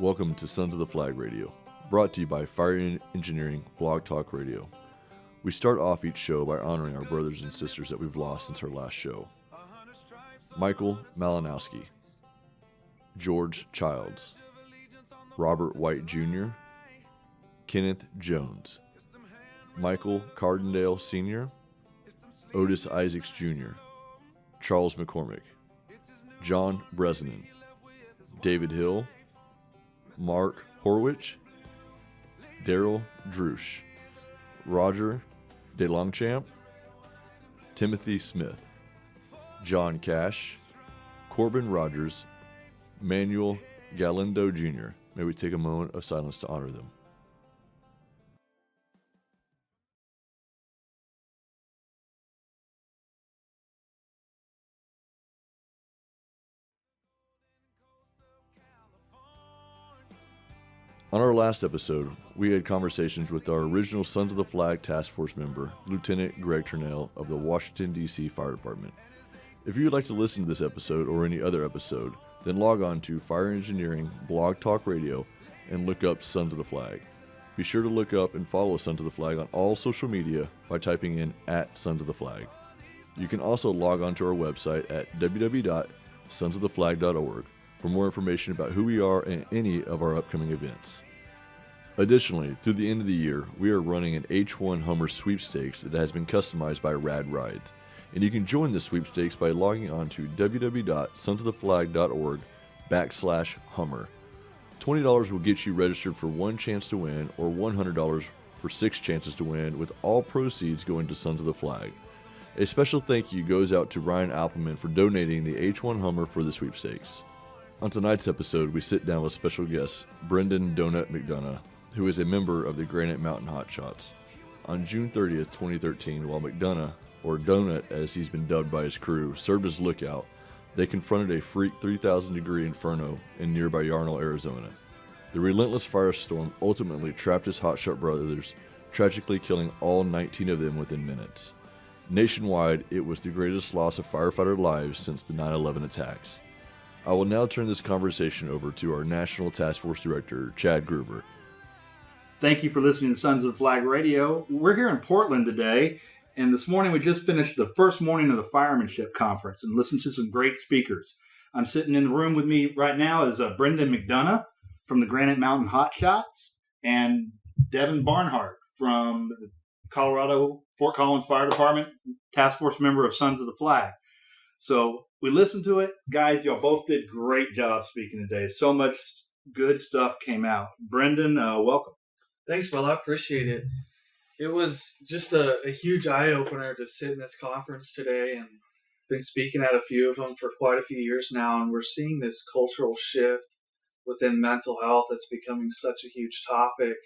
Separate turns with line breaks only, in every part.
Welcome to Sons of the Flag Radio, brought to you by Fire Engineering Blog Talk Radio. We start off each show by honoring our brothers and sisters that we've lost since our last show. Michael Malinowski, George Childs, Robert White Jr., Kenneth Jones, Michael Cardendale Sr., Otis Isaacs Jr., Charles McCormick, John Bresnan, David Hill, Mark Horwich, Daryl Drusch, Roger DeLongchamp, Timothy Smith, John Cash, Corbin Rogers, Manuel Galindo Jr. May we take a moment of silence to honor them. On our last episode, we had conversations with our original Sons of the Flag Task Force member, Lieutenant Greg Turnell of the Washington, D.C. Fire Department. If you would like to listen to this episode or any other episode, then log on to Fire Engineering Blog Talk Radio and look up Sons of the Flag. Be sure to look up and follow Sons of the Flag on all social media by typing in @Sons of the Flag. You can also log on to our website at www.sonsoftheflag.org for more information about who we are and any of our upcoming events. Additionally, through the end of the year, we are running an H1 Hummer sweepstakes that has been customized by Rad Rides, and you can join the sweepstakes by logging on to www.sonsoftheflag.org/Hummer. $20 will get you registered for one chance to win, or $100 for 6 chances to win, with all proceeds going to Sons of the Flag. A special thank you goes out to Ryan Appleman for donating the H1 Hummer for the sweepstakes. On tonight's episode, we sit down with special guest Brendan Donut McDonough, who is a member of the Granite Mountain Hotshots. On June 30th, 2013, while McDonough, or Donut as he's been dubbed by his crew, served as lookout, they confronted a freak 3,000-degree inferno in nearby Yarnell, Arizona. The relentless firestorm ultimately trapped his Hotshot brothers, tragically killing all 19 of them within minutes. Nationwide, it was the greatest loss of firefighter lives since the 9/11 attacks. I will now turn this conversation over to our National Task Force Director, Chad Gruver.
Thank you for listening to Sons of the Flag Radio. We're here in Portland today, and this morning we just finished the first morning of the Firemanship Conference and listened to some great speakers. I'm sitting in the room with me right now is Brendan McDonough from the Granite Mountain Hotshots and Devin Barnhart from the Colorado Fort Collins Fire Department, Task Force member of Sons of the Flag. So we listened to it. Guys, y'all both did great job speaking today. So much good stuff came out. Brendan, welcome.
Thanks, Will. I appreciate it. It was just a huge eye-opener to sit in this conference today, and been speaking at a few of them for quite a few years now, and we're seeing this cultural shift within mental health that's becoming such a huge topic,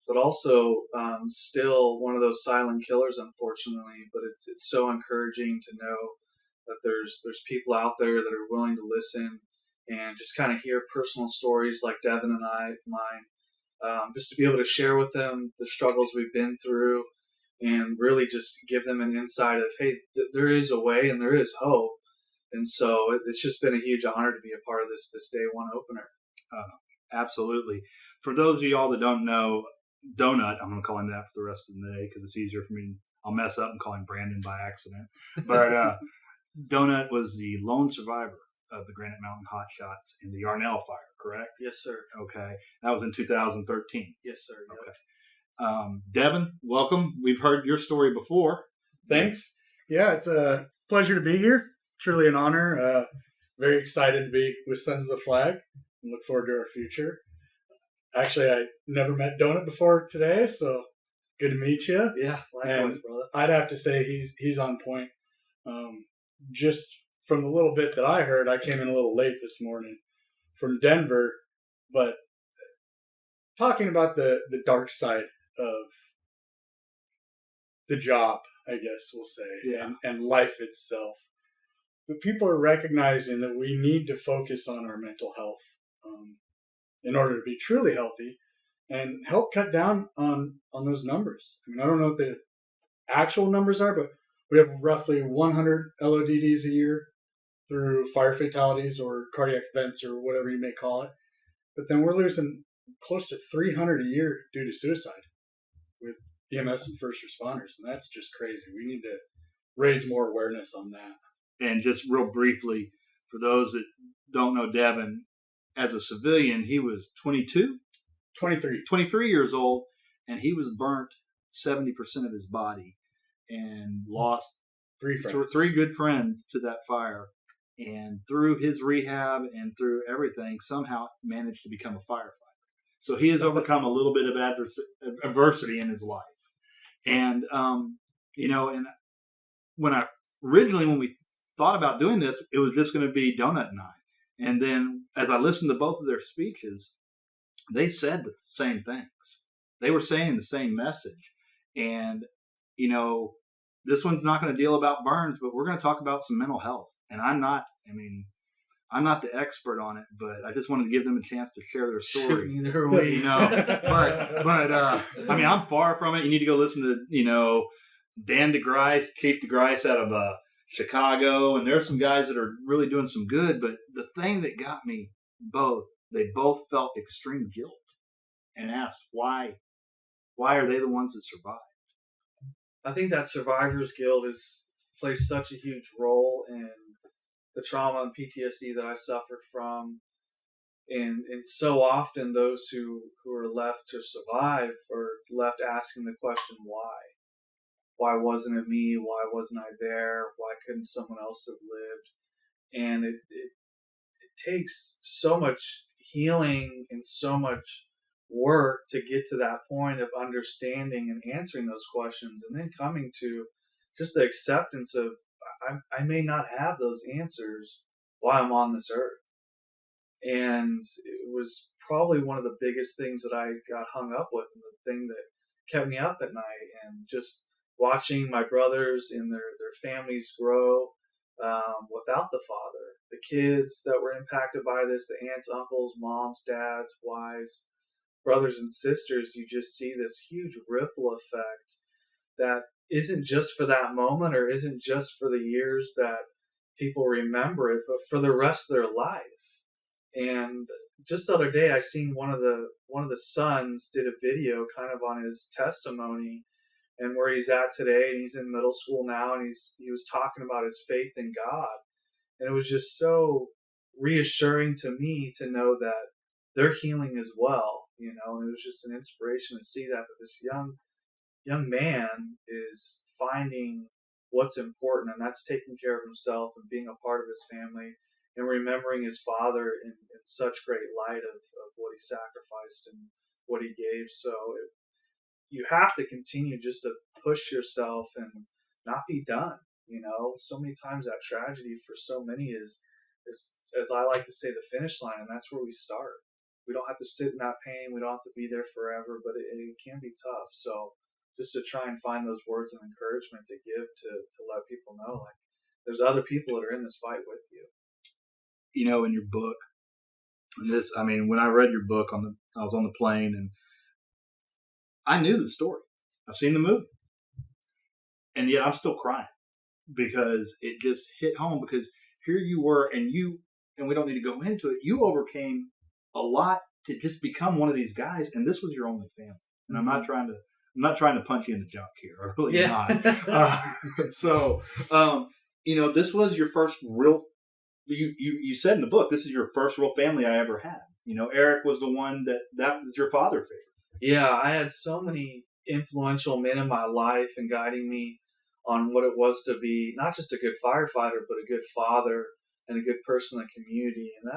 but also still one of those silent killers, unfortunately. But it's so encouraging to know that there's people out there that are willing to listen and just kind of hear personal stories like Devin and mine, just to be able to share with them the struggles we've been through and really just give them an insight of, hey, there is a way and there is hope. And so it's just been a huge honor to be a part of this day one opener.
Absolutely. For those of y'all that don't know, Donut, I'm going to call him that for the rest of the day because it's easier for me. I'll mess up and call him Brandon by accident. But Donut was the lone survivor of the Granite Mountain Hotshots in the Yarnell fire, correct?
Yes, sir.
Okay. That was in 2013.
Yes, sir. Yep.
Okay. Devin, welcome. We've heard your story before.
Thanks. Yeah, it's a pleasure to be here. Truly an honor. Very excited to be with Sons of the Flag and look forward to our future. Actually, I never met Donut before today, so good to meet you.
Yeah, likewise, brother.
I'd have to say he's on point. Just from the little bit that I heard, I came in a little late this morning from Denver, but talking about the dark side of the job, I guess we'll say, and life itself. But people are recognizing that we need to focus on our mental health in order to be truly healthy and help cut down on those numbers. I mean, I don't know what the actual numbers are, but we have roughly 100 LODDs a year through fire fatalities or cardiac events or whatever you may call it. But then we're losing close to 300 a year due to suicide with EMS and first responders. And that's just crazy. We need to raise more awareness on that.
And just real briefly, for those that don't know Devin, as a civilian, he was 23 years old, and he was burnt 70% of his body and lost three good friends to that fire. And through his rehab and through everything, somehow managed to become a firefighter. So he has overcome a little bit of adversity in his life. And, and when we thought about doing this, it was just going to be Donut and I. And then as I listened to both of their speeches, they said the same things. They were saying the same message. And, this one's not going to deal about burns, but we're going to talk about some mental health. And I'm not the expert on it, but I just wanted to give them a chance to share their story.
Either way.
I'm far from it. You need to go listen to, Dan DeGrice, Chief DeGrice out of Chicago. And there's some guys that are really doing some good. But the thing that got me they both felt extreme guilt and asked why are they the ones that survived?
I think that survivor's guilt plays such a huge role in the trauma and PTSD that I suffered from. And so often those who are left to survive are left asking the question, why? Why wasn't it me? Why wasn't I there? Why couldn't someone else have lived? And it takes so much healing and so much work to get to that point of understanding and answering those questions, and then coming to just the acceptance of I may not have those answers while I'm on this earth. And it was probably one of the biggest things that I got hung up with, and the thing that kept me up at night, and just watching my brothers and their families grow without the father, the kids that were impacted by this, the aunts, uncles, moms, dads, wives, brothers and sisters. You just see this huge ripple effect that isn't just for that moment, or isn't just for the years that people remember it, but for the rest of their life. And just the other day, I seen one of the sons did a video kind of on his testimony and where he's at today, and he's in middle school now, and he was talking about his faith in God. And it was just so reassuring to me to know that they're healing as well. And it was just an inspiration to see that this young man is finding what's important, and that's taking care of himself and being a part of his family and remembering his father in such great light of what he sacrificed and what he gave. So you have to continue just to push yourself and not be done. So many times that tragedy for so many is, as I like to say, the finish line, and that's where we start. We don't have to sit in that pain. We don't have to be there forever, but it can be tough. So just to try and find those words of encouragement to give to let people know, like, there's other people that are in this fight with you.
In your book, and when I read your book I was on the plane, and I knew the story. I've seen the movie, and yet I'm still crying because it just hit home. Because here you were, and we don't need to go into it. You overcame a lot to just become one of these guys, and this was your only family. And I'm not trying to punch you in the junk here. I'm really not. This was your first real. You said in the book, this is your first real family I ever had. Eric was the one that was your father figure.
Yeah, I had so many influential men in my life and guiding me on what it was to be not just a good firefighter, but a good father and a good person in the community. And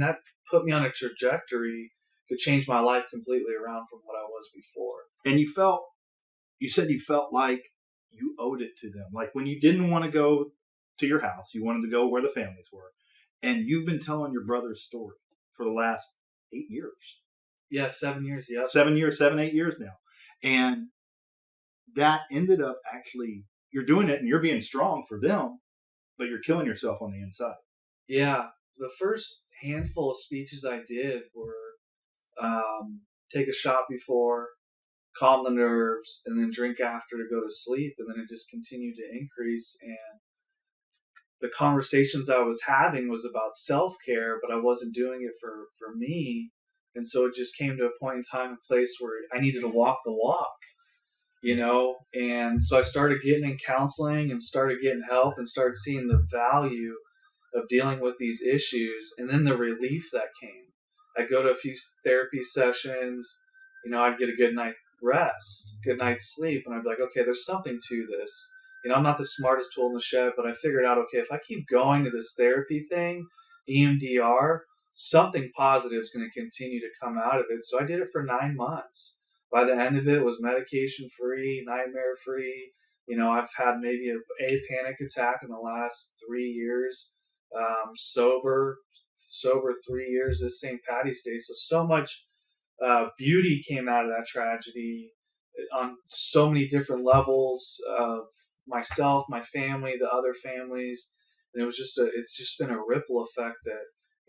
that put me on a trajectory to change my life completely around from what I was before.
And you said you felt like you owed it to them. Like when you didn't want to go to your house, you wanted to go where the families were. And you've been telling your brother's story for the last 8 years.
Yeah, 7 years. Yeah.
8 years now. And that ended up actually, you're doing it and you're being strong for them, but you're killing yourself on the inside.
Yeah. The first handful of speeches I did were take a shot before, calm the nerves, and then drink after to go to sleep. And then it just continued to increase. And the conversations I was having was about self-care, but I wasn't doing it for me. And so it just came to a point in time and place where I needed to walk the walk, and so I started getting in counseling and started getting help and started seeing the value of dealing with these issues, and then the relief that came. I'd go to a few therapy sessions, I'd get a good night rest, good night's sleep, and I'd be like, okay, there's something to this. I'm not the smartest tool in the shed, but I figured out, okay, if I keep going to this therapy thing, EMDR, something positive is going to continue to come out of it. So I did it for 9 months. By the end of it, was medication-free, nightmare-free. I've had maybe a panic attack in the last 3 years. Sober 3 years this St. Patty's Day. So much beauty came out of that tragedy on so many different levels of myself, my family, the other families. And it's just been a ripple effect that,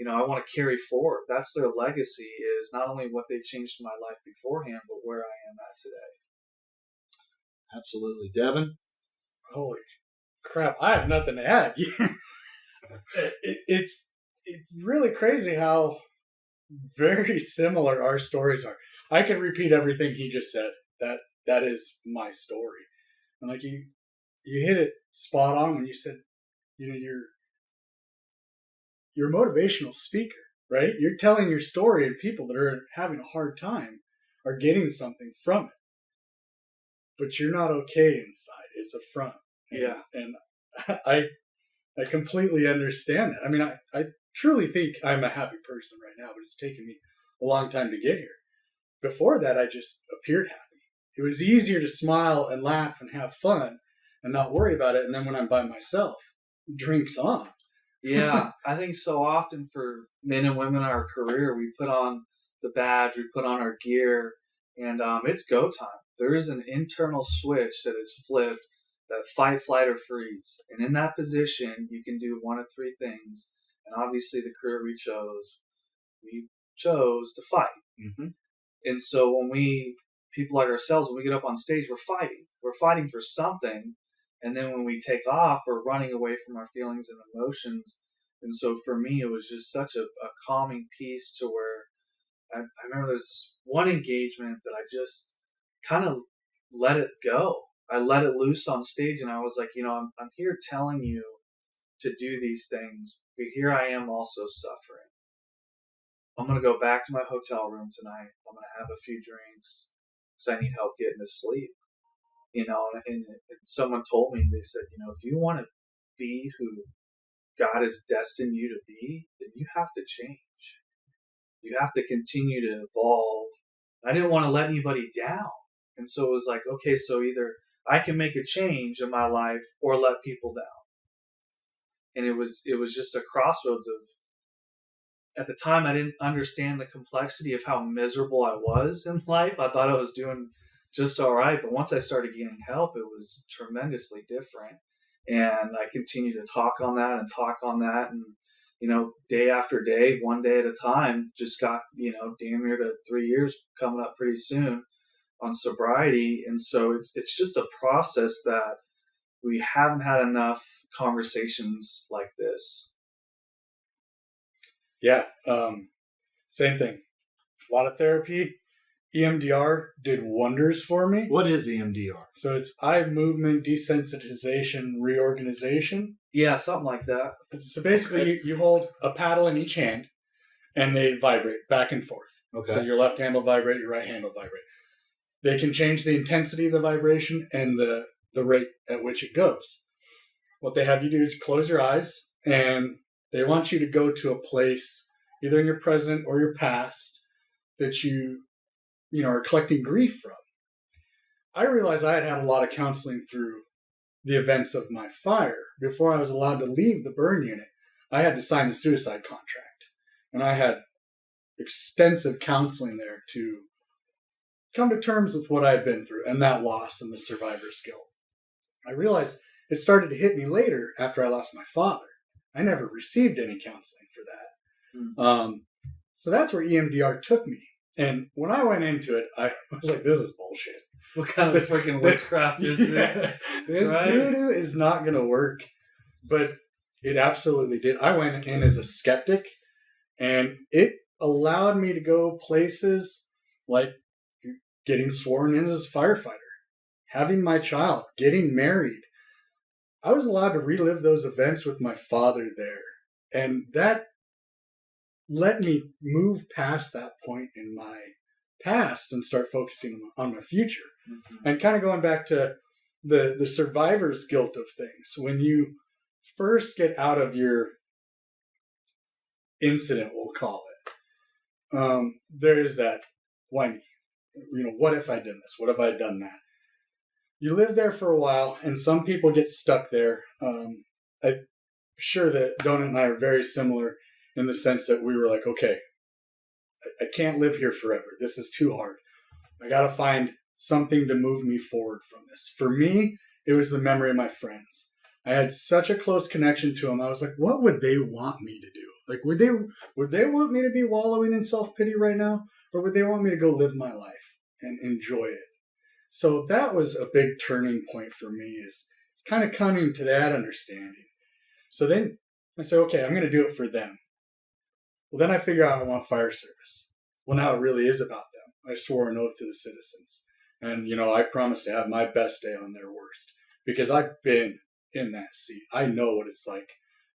I want to carry forward. That's their legacy, is not only what they changed in my life beforehand, but where I am at today.
Absolutely. Devin?
Holy crap. I have nothing to add. It's really crazy how very similar our stories are. I can repeat everything he just said. That is my story. And like you hit it spot on when you said, you're a motivational speaker, right? You're telling your story, and people that are having a hard time are getting something from it. But you're not okay inside. It's a front. And I completely understand that. I mean, I truly think I'm a happy person right now, but it's taken me a long time to get here. Before that, I just appeared happy. It was easier to smile and laugh and have fun and not worry about it. And then when I'm by myself, drinks on.
Yeah, I think so often for men and women in our career, we put on the badge, we put on our gear, and it's go time. There is an internal switch that is flipped, that fight, flight, or freeze. And in that position, you can do one of three things. And obviously the career we chose to fight.
Mm-hmm.
And so people like ourselves, when we get up on stage, we're fighting. We're fighting for something. And then when we take off, we're running away from our feelings and emotions. And so for me, it was just such a calming piece to where I remember there's one engagement that I just kind of let it go. I let it loose on stage, and I was like, I'm here telling you to do these things, but here I am also suffering. I'm going to go back to my hotel room tonight. I'm going to have a few drinks because I need help getting to sleep. And someone told me, they said, if you want to be who God has destined you to be, then you have to change. You have to continue to evolve. I didn't want to let anybody down. And so it was like, okay, so either I can make a change in my life or let people down. And it was just a crossroads of, at the time, I didn't understand the complexity of how miserable I was in life. I thought I was doing just all right. But once I started getting help, it was tremendously different. And I continued to talk on that. And, day after day, one day at a time, just got, damn near to 3 years coming up pretty soon on sobriety. And so it's just a process that we haven't had enough conversations like this.
Yeah. Same thing. A lot of therapy. EMDR did wonders for me.
What is EMDR?
So it's eye movement desensitization reorganization.
Yeah, something like that.
So basically, you hold a paddle in each hand, and they vibrate back and forth.
Okay.
So your left hand will vibrate, your right hand will vibrate. They can change the intensity of the vibration and the rate at which it goes. What they have you do is close your eyes, and they want you to go to a place, either in your present or your past, that you are collecting grief from. I realized I had had a lot of counseling through the events of my fire. Before I was allowed to leave the burn unit, I had to sign the suicide contract. And I had extensive counseling there to come to terms with what I had been through and that loss and the survivor's guilt. I realized it started to hit me later after I lost my father. I never received any counseling for that.
Mm-hmm.
So that's where EMDR took me. And when I went into it, I was like, this is bullshit.
What kind of freaking witchcraft is this?
This voodoo is not going to work. But It absolutely did. I went in as a skeptic, and it allowed me to go places like getting sworn in as a firefighter, having my child, getting married. I was allowed to relive those events with my father there. And that let me move past that point in my past and start focusing on my future. Mm-hmm. And kind of going back to the survivor's guilt of things. When you first get out of your incident, we'll call it, there is that, why me? What if I'd done this? What if I'd done that? You live there for a while, and some people get stuck there. I'm sure that Donut and I are very similar in the sense that we were like, okay, I can't live here forever. This is too hard. I got to find something to move me forward from this. For me, it was the memory of my friends. I had such a close connection to them. I was like, what would they want me to do? Like, would they want me to be wallowing in self-pity right now? Or would they want me to go live my life and enjoy it? So that was a big turning point for me, is kind of coming to that understanding. So then I said, okay, I'm going to do it for them. Well, then I figure out I want fire service. Well, now it really is about them. I swore an oath to the citizens. And, I promised to have my best day on their worst, because I've been in that seat. I know what it's like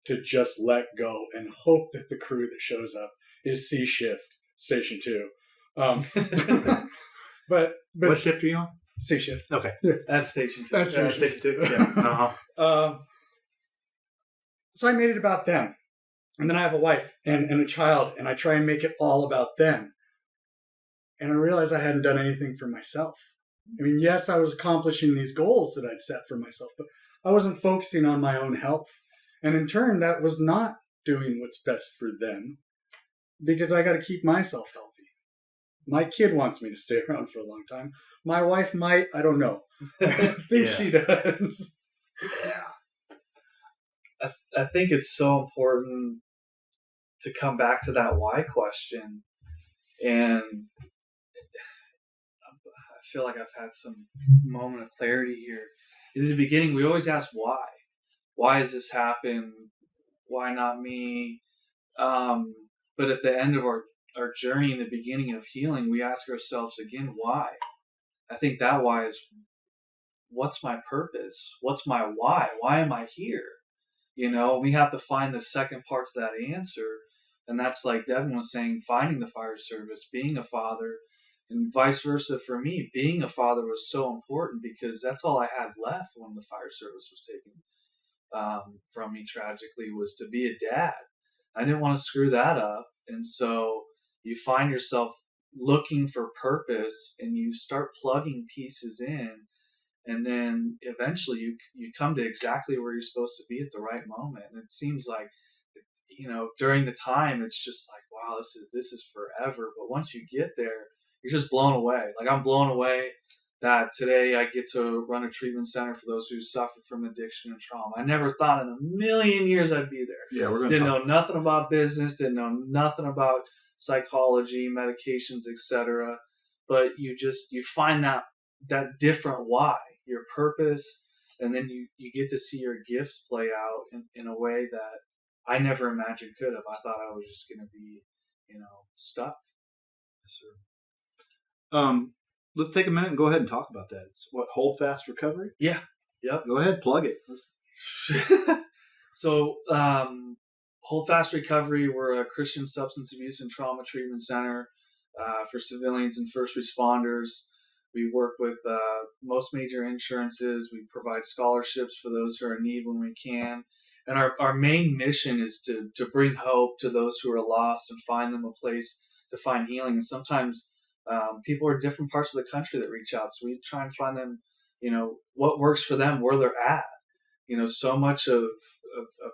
to just let go and hope that the crew that shows up is C shift, station 2. But
what shift are you on?
C shift.
Okay.
Yeah.
That's station 2.
That's station 2. Yeah. Uh-huh.
So I made it about them. And then I have a wife and a child, and I try and make it all about them. And I realized I hadn't done anything for myself. I mean, yes, I was accomplishing these goals that I'd set for myself, but I wasn't focusing on my own health. And in turn, that was not doing what's best for them, because I got to keep myself healthy. My kid wants me to stay around for a long time. My wife might, I don't know. I think she does.
Yeah. I think it's so important to come back to that why question. And I feel like I've had some moment of clarity here. In the beginning, we always ask why. Why has this happened? Why not me? But at the end of our journey, in the beginning of healing, we ask ourselves again, why? I think that why is, what's my purpose? What's my why? Why am I here? We have to find the second part to that answer. And that's, like Devin was saying, finding the fire service, being a father, and vice versa for me. Being a father was so important, because that's all I had left when the fire service was taken from me tragically, was to be a dad. I didn't want to screw that up. And so you find yourself looking for purpose, and you start plugging pieces in. And then eventually you come to exactly where you're supposed to be at the right moment. And it seems like, during the time, it's just like, wow, this is forever. But once you get there, you're just blown away. Like, I'm blown away that today I get to run a treatment center for those who suffer from addiction and trauma. I never thought in a million years I'd be there.
Yeah, we're going
Didn't know nothing about business, didn't know nothing about psychology, medications, etc. But you find that different why, your purpose, and then you get to see your gifts play out in a way that I never imagined could have. I thought I was just going to be, stuck.
Yes, sir. Let's take a minute and go ahead and talk about that. It's Hold Fast Recovery?
Yeah. Yep.
Go ahead, plug it.
So, Hold Fast Recovery, we're a Christian substance abuse and trauma treatment center for civilians and first responders. We work with most major insurances. We provide scholarships for those who are in need when we can. And our main mission is to bring hope to those who are lost and find them a place to find healing. And sometimes people are in different parts of the country that reach out. So we try and find them, what works for them, where they're at. So much of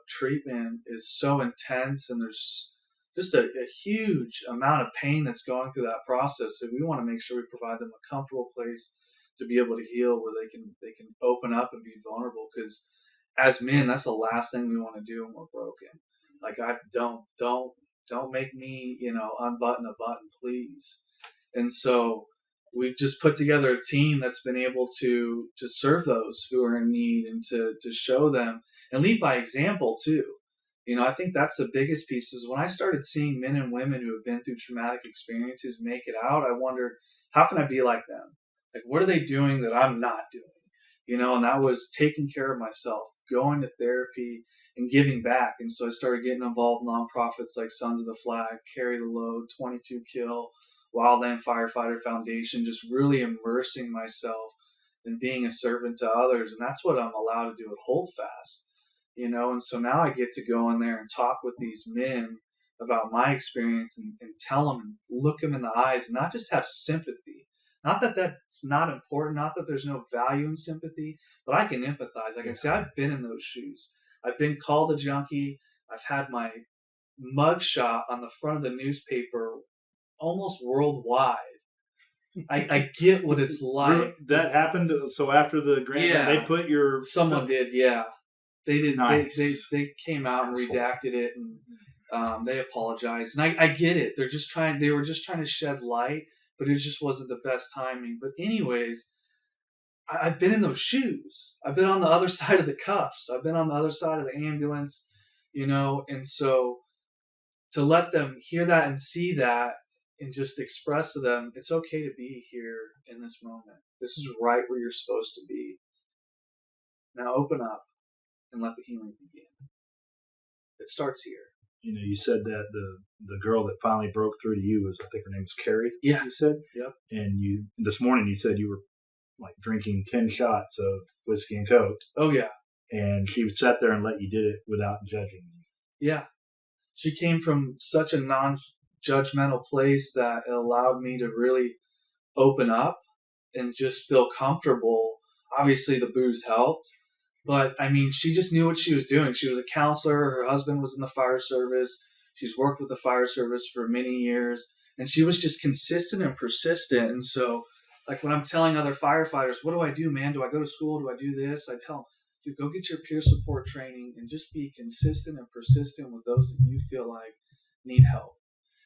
treatment is so intense, and there's just a huge amount of pain that's going through that process. So we want to make sure we provide them a comfortable place to be able to heal, where they can open up and be vulnerable. Because as men, that's the last thing we want to do when we're broken. Like, I don't make me, unbutton a button, please. And so we've just put together a team that's been able to serve those who are in need, and to show them and lead by example too. I think that's the biggest piece is when I started seeing men and women who have been through traumatic experiences make it out, I wondered, how can I be like them? Like, what are they doing that I'm not doing? And that was taking care of myself, going to therapy, and giving back. And so I started getting involved in nonprofits like Sons of the Flag, Carry the Load, 22 Kill, Wildland Firefighter Foundation, just really immersing myself in being a servant to others. And that's what I'm allowed to do at Holdfast. And so now I get to go in there and talk with these men about my experience and tell them and look them in the eyes and not just have sympathy. Not that that's not important, not that there's no value in sympathy, but I can empathize. I can say I've been in those shoes. I've been called a junkie. I've had my mugshot on the front of the newspaper almost worldwide. I get what it's like.
That happened. So after the grant, they put your
someone did, yeah. They did.
Nice.
They came out and redacted it, and they apologized. And I get it. They were just trying to shed light, but it just wasn't the best timing. But anyways, I've been in those shoes. I've been on the other side of the cuffs. I've been on the other side of the ambulance, and so to let them hear that and see that and just express to them, it's okay to be here in this moment. This is right where you're supposed to be. Now open up and let the healing begin. It starts here.
You said that the girl that finally broke through to you was, I think her name was Carrie.
Yeah.
You said?
Yep.
And this morning you said you were like drinking 10 shots of whiskey and Coke.
Oh, yeah.
And she sat there and let you did it without judging you.
Yeah. She came from such a non-judgmental place that it allowed me to really open up and just feel comfortable. Obviously, the booze helped. But, she just knew what she was doing. She was a counselor. Her husband was in the fire service. She's worked with the fire service for many years. And she was just consistent and persistent. And so, like when I'm telling other firefighters, what do I do, man? Do I go to school? Do I do this? I tell them, dude, go get your peer support training and just be consistent and persistent with those that you feel like need help.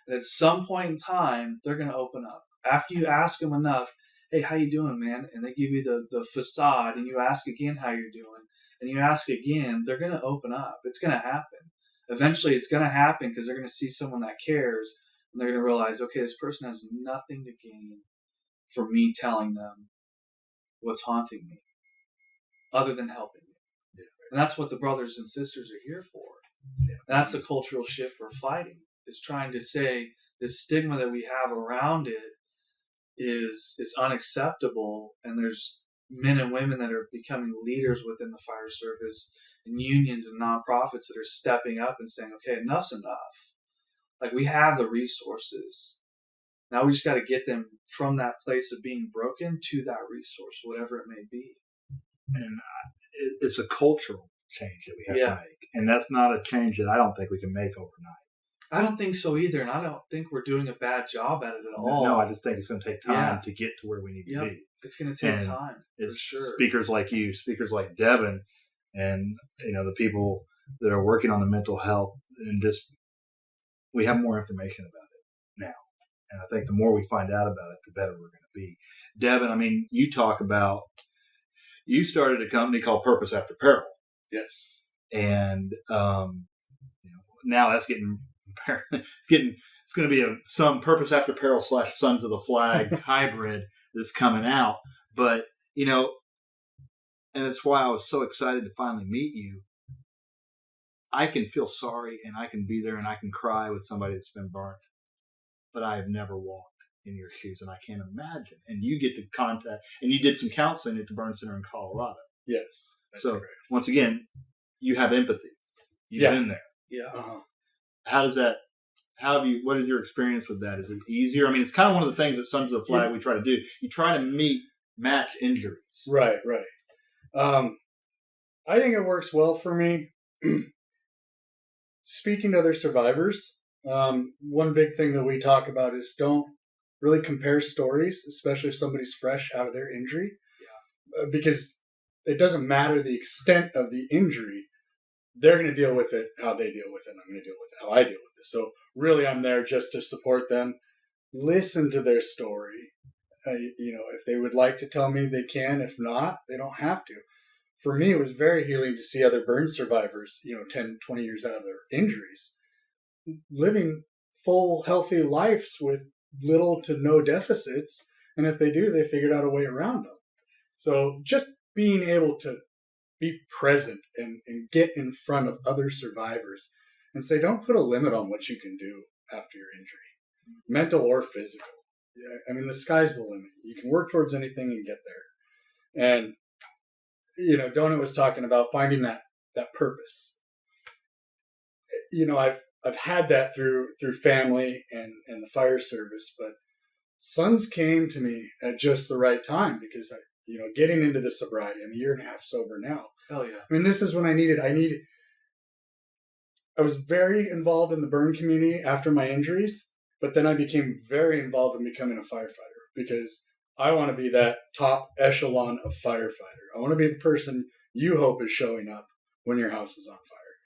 And at some point in time, they're going to open up. After you ask them enough, hey, how you doing, man? And they give you the facade, and you ask again how you're doing, and you ask again, they're going to open up. It's going to happen. Eventually, it's going to happen because they're going to see someone that cares, and they're going to realize, okay, this person has nothing to gain from me telling them what's haunting me other than helping me. Yeah. And that's what the brothers and sisters are here for. Yeah. That's the cultural shift we're fighting, is trying to say the stigma that we have around it is unacceptable, and there's men and women that are becoming leaders within the fire service and unions and nonprofits that are stepping up and saying, okay, enough's enough. Like, we have the resources. Now we just got to get them from that place of being broken to that resource, whatever it may be.
And it's a cultural change that we have to make. And that's not a change that I don't think we can make overnight.
I don't think so either, and I don't think we're doing a bad job at it at all.
No, I just think it's going to take time to get to where we need to be.
It's going to take time.
It's
for sure.
Speakers like you, speakers like Devin, and the people that are working on the mental health, and just we have more information about it now. And I think the more we find out about it, the better we're going to be. Devin, you talk about you started a company called Purpose After Peril.
Yes.
And now that's getting. It's going to be some Purpose After Peril / Sons of the Flag hybrid that's coming out. But, and that's why I was so excited to finally meet you. I can feel sorry, and I can be there, and I can cry with somebody that's been burnt. But I have never walked in your shoes, and I can't imagine. And you get to contact, and you did some counseling at the Burn Center in Colorado.
Yes.
So,
correct.
Once again, you have empathy. You've been there.
Yeah.
Uh-huh. What is your experience with that? Is it easier? It's kind of one of the things that Sons of the Flag we try to do. You try to match injuries.
Right. I think it works well for me. Speaking to other survivors, one big thing that we talk about is don't really compare stories, especially if somebody's fresh out of their injury. Yeah. Because it doesn't matter the extent of the injury. They're going to deal with it how they deal with it, and I'm going to deal with it how I deal with it. So really, I'm there just to support them, listen to their story. If they would like to tell me, they can. If not, they don't have to. for me, it was very healing to see other burn survivors, 10, 20 years out of their injuries, living full, healthy lives with little to no deficits. And if they do, they figured out a way around them. So just being able to be present and get in front of other survivors and say, don't put a limit on what you can do after your injury, mental or physical. Yeah, I mean, the sky's the limit. You can work towards anything and get there. And, Donut was talking about finding that purpose. I've had that through family and the fire service, but sons came to me at just the right time because getting into the sobriety. I'm a year and a half sober now.
Hell yeah.
I mean, this is when I was very involved in the burn community after my injuries, but then I became very involved in becoming a firefighter because I want to be that top echelon of firefighter. I want to be the person you hope is showing up when your house is on fire.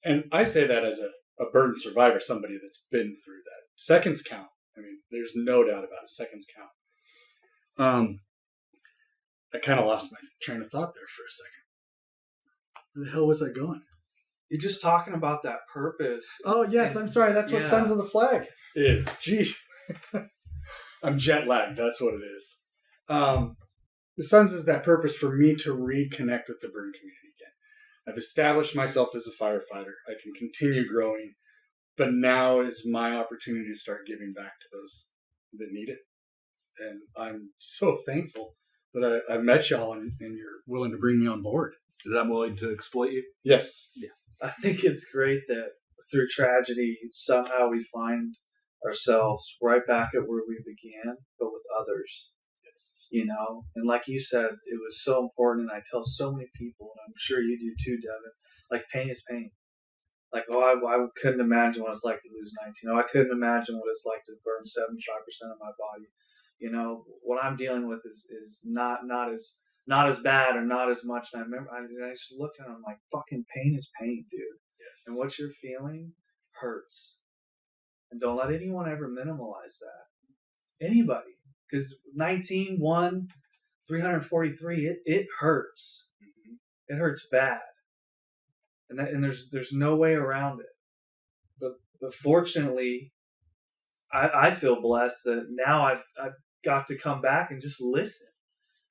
And I say that as a burn survivor, somebody that's been through that. Seconds count. I mean, there's no doubt about it. Seconds count. I kind of lost my train of thought there for a second. Where the hell was I going?
You're just talking about that purpose.
Oh, yes. I'm sorry. That's what Sons of the Flag is. Gee. I'm jet lagged. That's what it is. The Sons is that purpose for me to reconnect with the burn community again. I've established myself as a firefighter. I can continue growing. But now is my opportunity to start giving back to those that need it. And I'm so thankful that I met y'all and you're willing to bring me on board.
That I'm willing to exploit you?
Yes.
Yeah. I think it's great that through tragedy, somehow we find ourselves right back at where we began, but with others. Yes. And like you said, it was so important. And I tell so many people, and I'm sure you do too, Devin, like pain is pain. Like, I couldn't imagine what it's like to lose 19. I couldn't imagine what it's like to burn 75% of my body. What I'm dealing with is not as bad or not as much. And I remember, I just look at it, I'm like, fucking pain is pain, dude. Yes. And what you're feeling hurts. And don't let anyone ever minimalize that. Anybody. Because 19, 1, 343, it hurts. Mm-hmm. It hurts bad. And there's no way around it. But fortunately, I feel blessed that now I've got to come back and just listen.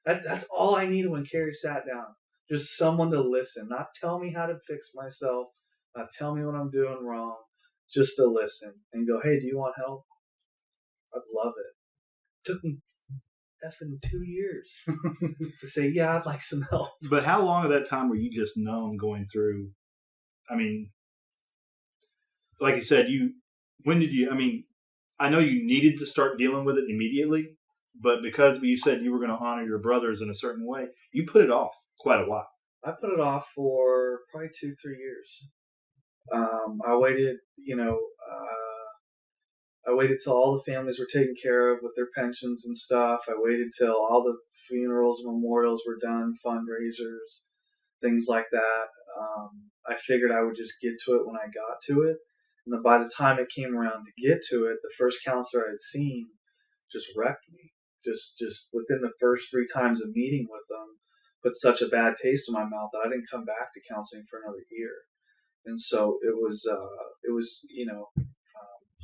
That's all I needed when Carrie sat down. Just someone to listen, not tell me how to fix myself, not tell me what I'm doing wrong, just to listen and go, hey, do you want help? I'd love it. It took me effing 2 years to say, yeah, I'd like some help.
But how long of that time were you just numb going through? I mean, like you said, I know you needed to start dealing with it immediately, but because you said you were going to honor your brothers in a certain way, you put it off quite a while.
I put it off for probably 2-3 years. I waited, I waited till all the families were taken care of with their pensions and stuff. I waited till all the funerals and memorials were done, fundraisers, things like that. I figured I would just get to it when I got to it. And then by the time it came around to get to it, the first counselor I had seen just wrecked me. Just within the first 3 times of meeting with them, put such a bad taste in my mouth that I didn't come back to counseling for another year. And so it was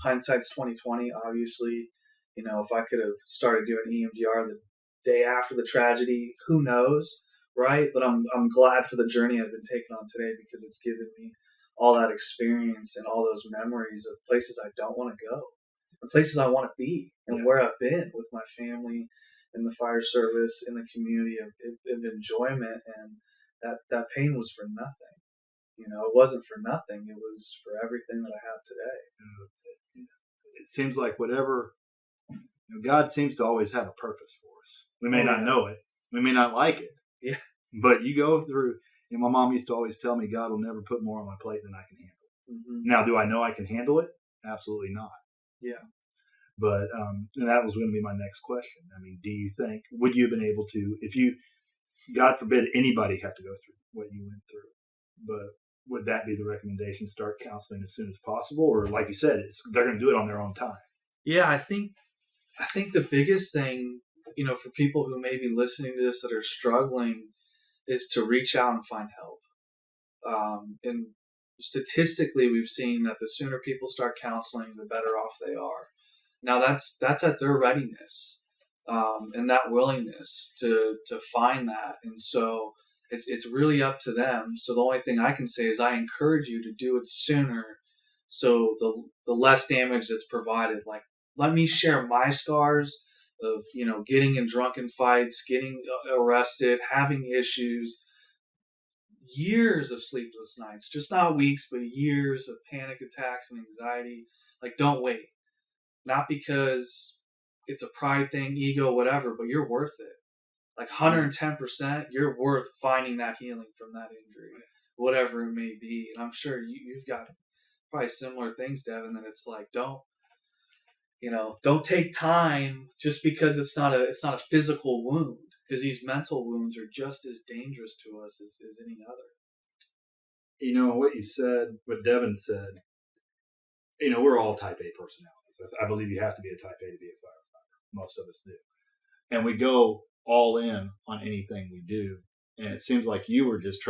hindsight's 20/20. Obviously, if I could have started doing EMDR the day after the tragedy, who knows, right? But I'm glad for the journey I've been taking on today because it's given me all that experience and all those memories of places I don't want to go, and places I want to be, and where I've been with my family, in the fire service, in the community of enjoyment, and that pain was for nothing. It wasn't for nothing. It was for everything that I have today.
It seems like whatever, God seems to always have a purpose for us. We may not know it. We may not like it.
Yeah.
But you go through, my mom used to always tell me, God will never put more on my plate than I can handle. Mm-hmm. Now, do I know I can handle it? Absolutely not.
Yeah.
But, and that was going to be my next question. I mean, do you think, would you have been able to, if you, God forbid, anybody have to go through what you went through, but would that be the recommendation? Start counseling as soon as possible? Or like you said, they're going to do it on their own time.
Yeah, I think the biggest thing, for people who may be listening to this that are struggling is to reach out and find help. And statistically, we've seen that the sooner people start counseling, the better off they are. Now that's at their readiness, and that willingness to find that. And so it's really up to them. So the only thing I can say is I encourage you to do it sooner, so the less damage that's provided. Like, let me share my scars of, getting in drunken fights, getting arrested, having issues, years of sleepless nights, just not weeks, but years of panic attacks and anxiety. Like, don't wait. Not because it's a pride thing, ego, whatever, but you're worth it. Like 110%, you're worth finding that healing from that injury, whatever it may be. And I'm sure you've got probably similar things, Devin, that it's like, don't take time just because it's not a physical wound, because these mental wounds are just as dangerous to us as any other.
What you said, what Devin said, we're all type A personalities. I believe you have to be a type A to be a firefighter. Most of us do. And we go all in on anything we do. And it seems like you were just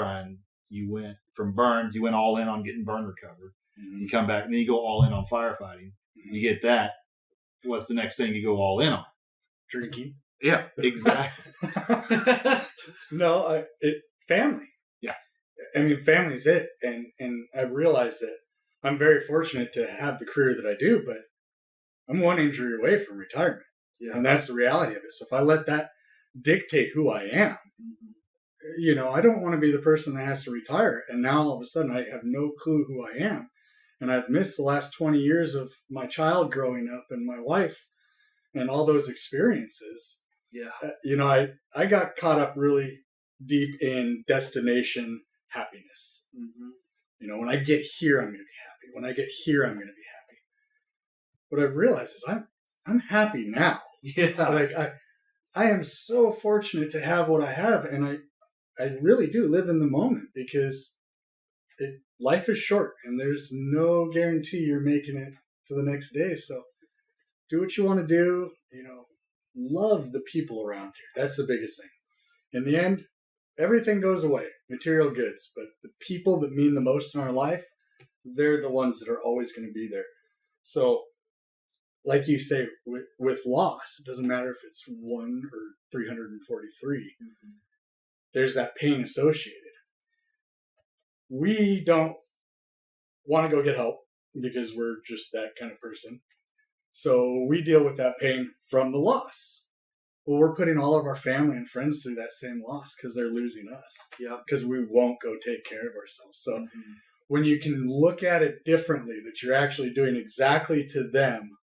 you went from burns, you went all in on getting burn recovered. Mm-hmm. You come back and then you go all in on firefighting. Mm-hmm. You get that. What's the next thing you go all in on?
Drinking.
Yeah, exactly.
No, family.
Yeah.
I mean, family's it. And I've realized that I'm very fortunate to have the career that I do, but I'm one injury away from retirement. Yeah. And that's the reality of it. So if I let that dictate who I am, I don't want to be the person that has to retire. And now all of a sudden I have no clue who I am. And I've missed the last 20 years of my child growing up and my wife and all those experiences.
Yeah.
I got caught up really deep in destination happiness. Mm-hmm. When I get here, I'm going to be happy. When I get here, I'm going to be happy. What I've realized is I'm happy now.
Yeah.
Like I am so fortunate to have what I have, and I really do live in the moment, because life is short and there's no guarantee you're making it to the next day. So do what you want to do, love the people around you. That's the biggest thing. In the end, everything goes away, material goods, but the people that mean the most in our life, they're the ones that are always going to be there. So like you say, with loss, it doesn't matter if it's 1 or 343. Mm-hmm. There's that pain associated. We don't want to go get help because we're just that kind of person. So we deal with that pain from the loss. Well, we're putting all of our family and friends through that same loss because they're losing us.
Yeah.
Because we won't go take care of ourselves. So when you can look at it differently, that you're actually doing exactly to them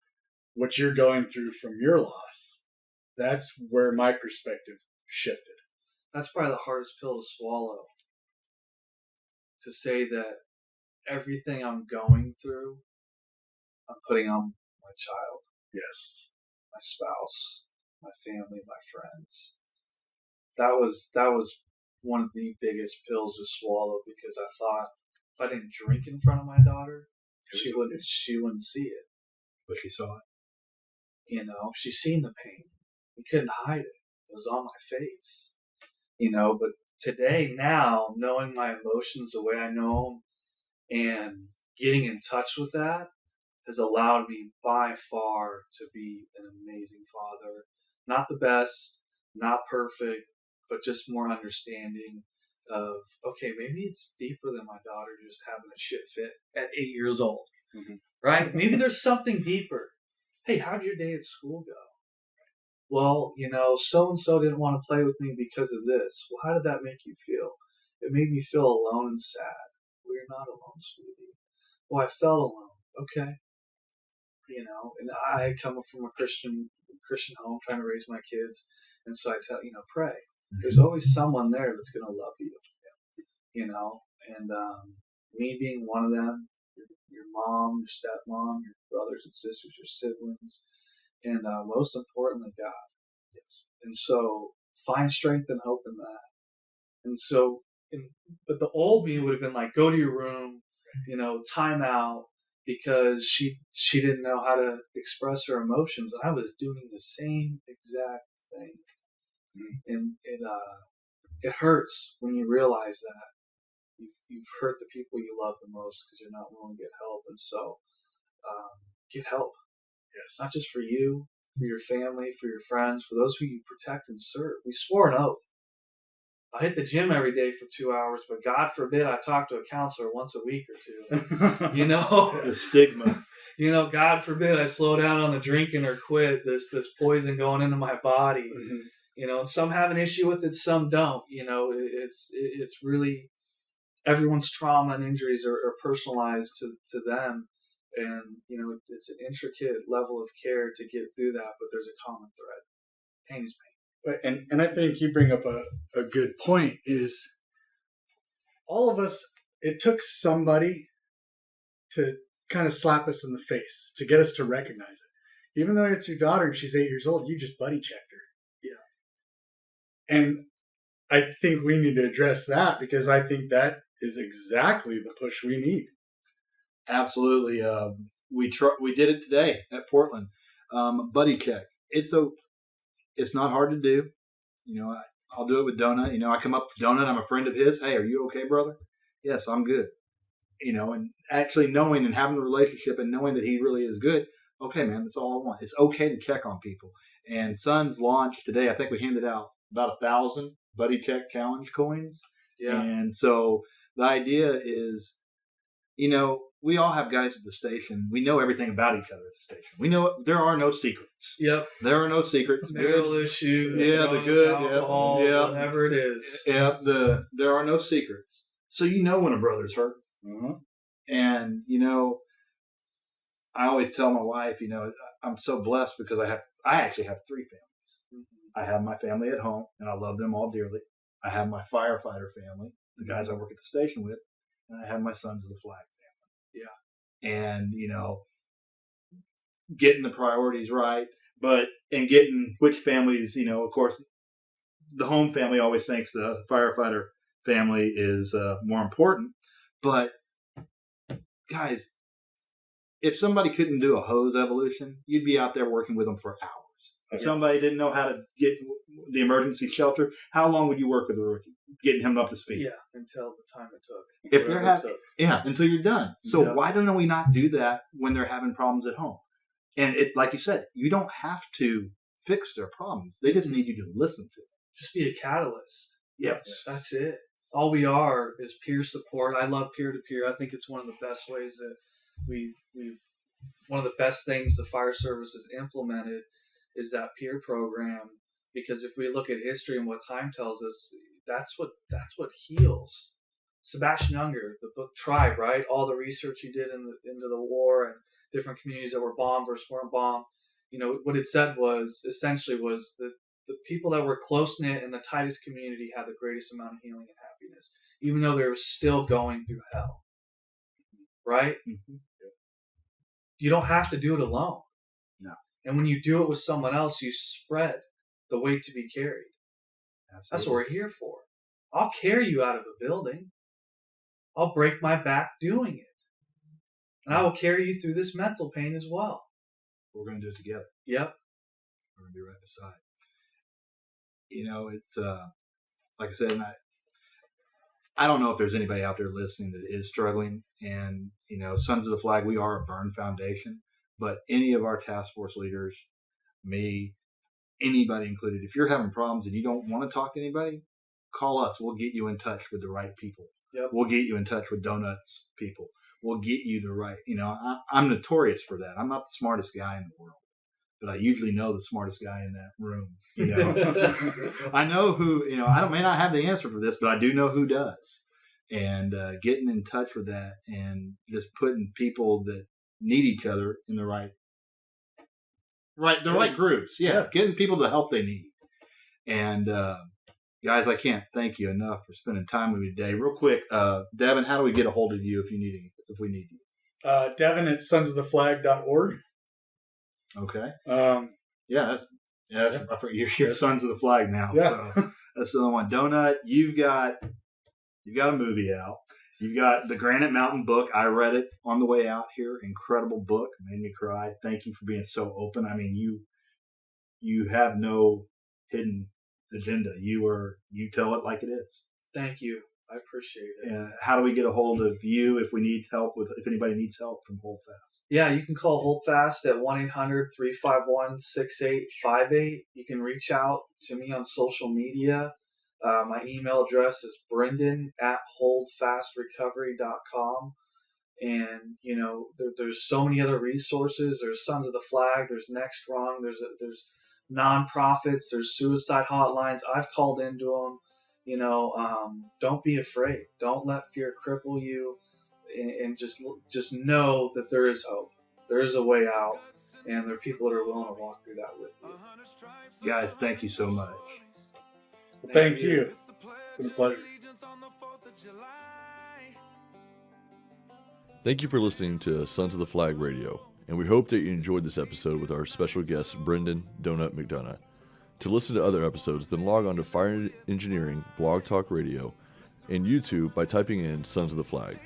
what you're going through from your loss, that's where my perspective shifted.
That's probably the hardest pill to swallow. To say that everything I'm going through, I'm putting on my child.
Yes.
My spouse, my family, my friends. That was one of the biggest pills to swallow, because I thought if I didn't drink in front of my daughter, she wouldn't see it.
But she saw it.
She's seen the pain. We couldn't hide it. It was on my face. But today, now, knowing my emotions the way I know them and getting in touch with that has allowed me by far to be an amazing father. Not the best, not perfect, but just more understanding of, okay, maybe it's deeper than my daughter just having a shit fit at 8 years old. Mm-hmm. Right? Maybe there's something deeper. Hey, how'd your day at school go? Well, so-and-so didn't want to play with me because of this. Well, how did that make you feel? It made me feel alone and sad. Well, you're not alone, sweetie. Well, I felt alone. Okay. And I come from a Christian home, trying to raise my kids. And so I tell, pray. There's always someone there that's going to love you, and me being one of them, your mom, your stepmom, your brothers and sisters, your siblings, and most importantly, God. Yes. And so find strength and hope in that. And so, but the old me would have been like, go to your room, time out, because she didn't know how to express her emotions. And I was doing the same exact thing. Mm-hmm. And it hurts when you realize that you've hurt the people you love the most because you're not willing to get help. And so get help.
Yes.
Not just for you, for your family, for your friends, for those who you protect and serve. We swore an oath. I hit the gym every day for 2 hours, but God forbid I talk to a counselor once a week or two. You know?
The stigma.
You know, God forbid I slow down on the drinking or quit this poison going into my body.
Mm-hmm.
You know, and some have an issue with it, some don't. You know, it's really everyone's trauma and injuries are personalized to them. And, you know, it's an intricate level of care to get through that, but there's a common thread. Pain is pain.
And I think you bring up a good point is all of us, it took somebody to kind of slap us in the face to get us to recognize it. Even though it's your daughter and she's 8 years old, you just buddy checked her. Yeah. And I think we need to address that because I think that is exactly the push we need.
Absolutely. We did it today at Portland. Buddy check. It's not hard to do. You know, I'll do it with Donut. You know, I come up to Donut. I'm a friend of his. Hey, are you okay, brother? Yes, I'm good. You know, and actually knowing and having the relationship and knowing that he really is good. Okay, man, that's all I want. It's okay to check on people. And Sons launched today. I think we handed out about 1,000 Buddy Check Challenge coins.
Yeah.
And so the idea is, you know, we all have guys at the station. We know everything about each other at the station. We know there are no secrets.
Yep.
There are no secrets.
Marital issues.
Yeah, the good.
Alcohol,
yeah.
whatever it is.
Yeah, there are no secrets. So you know when a brother's hurt.
Mm-hmm.
And, you know, I always tell my wife, you know, I'm so blessed because I actually have 3 families. Mm-hmm. I have my family at home, and I love them all dearly. I have my firefighter family, the guys I work at the station with, and I have my Sons of the Flag family.
Yeah.
And, you know, getting the priorities right, and getting which families, you know, of course, the home family always thinks the firefighter family is more important. But, guys, if somebody couldn't do a hose evolution, you'd be out there working with them for hours. If somebody didn't know how to get the emergency shelter, how long would you work with a rookie, getting him up to speed?
Yeah, until the time it took.
If they're having, until you're done. So
Yeah.
why don't we not do that when they're having problems at home? And it, like you said, you don't have to fix their problems. They just need you to listen to them.
Just be a catalyst.
Yes.
That's it. All we are is peer support. I love peer-to-peer. I think it's one of the best ways that we've one of the best things the fire service has implemented is that peer program. Because if we look at history and what time tells us, that's what heals. Sebastian Junger, the book Tribe, right? All the research he did into the war and different communities that were bombed versus weren't bombed. You know, what it said was that the people that were close-knit in the tightest community had the greatest amount of healing and happiness, even though they were still going through hell. Right?
Mm-hmm.
You don't have to do it alone.
No.
And when you do it with someone else, you spread the weight to be carried.
Absolutely.
That's what we're here for. I'll carry you out of a building. I'll break my back doing it. And I will carry you through this mental pain as well.
We're going to do it together.
Yep.
We're going to be right beside. You know, it's like I said, and I don't know if there's anybody out there listening that is struggling. And, you know, Sons of the Flag, we are a burn foundation. But any of our task force leaders, me, anybody included, if you're having problems and you don't want to talk to anybody, call us. We'll get you in touch with the right people.
Yep.
We'll get you in touch with Donuts people. We'll get you the right, you know, I'm notorious for that. I'm not the smartest guy in the world, but I usually know the smartest guy in that room. You know, I know who, you know, may not have the answer for this, but I do know who does. And getting in touch with that and just putting people that need each other in the right groups. Yeah. Getting people the help they need. And, guys, I can't thank you enough for spending time with me today. Real quick, Devin, how do we get a hold of you if we need you?
Devin at sonsoftheflag.org.
Okay.
Yeah.
You're Sons of the Flag now.
Yeah.
So that's the other one. Donut, you've got a movie out. You've got the Granite Mountain book. I read it on the way out here. Incredible book. Made me cry. Thank you for being so open. I mean, you have no hidden agenda. You tell it like it is.
Thank you. I appreciate it.
How do we get a hold of you if anybody needs help from Holdfast?
Yeah, you can call Holdfast at 1-800-351-6858. You can reach out to me on social media. My email address is brendan@holdfastrecovery.com. And, there's so many other resources. There's Sons of the Flag. There's Next Rung. There's nonprofits. There's suicide hotlines. I've called into them. Don't be afraid. Don't let fear cripple you, and just know that there is hope. There is a way out, and there are people that are willing to walk through that with you.
Guys, thank you so much.
Thank you. It's been a pleasure.
Thank you for listening to Sons of the Flag Radio, and we hope that you enjoyed this episode with our special guest, Brendan Donut McDonough. To listen to other episodes, then log on to Fire Engineering, Blog Talk Radio, and YouTube by typing in Sons of the Flag.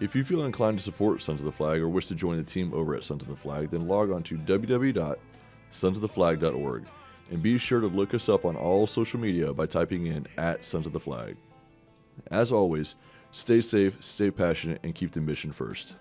If you feel inclined to support Sons of the Flag or wish to join the team over at Sons of the Flag, then log on to www.sonsoftheflag.org, and be sure to look us up on all social media by typing in @Sons of the Flag. As always, stay safe, stay passionate, and keep the mission first.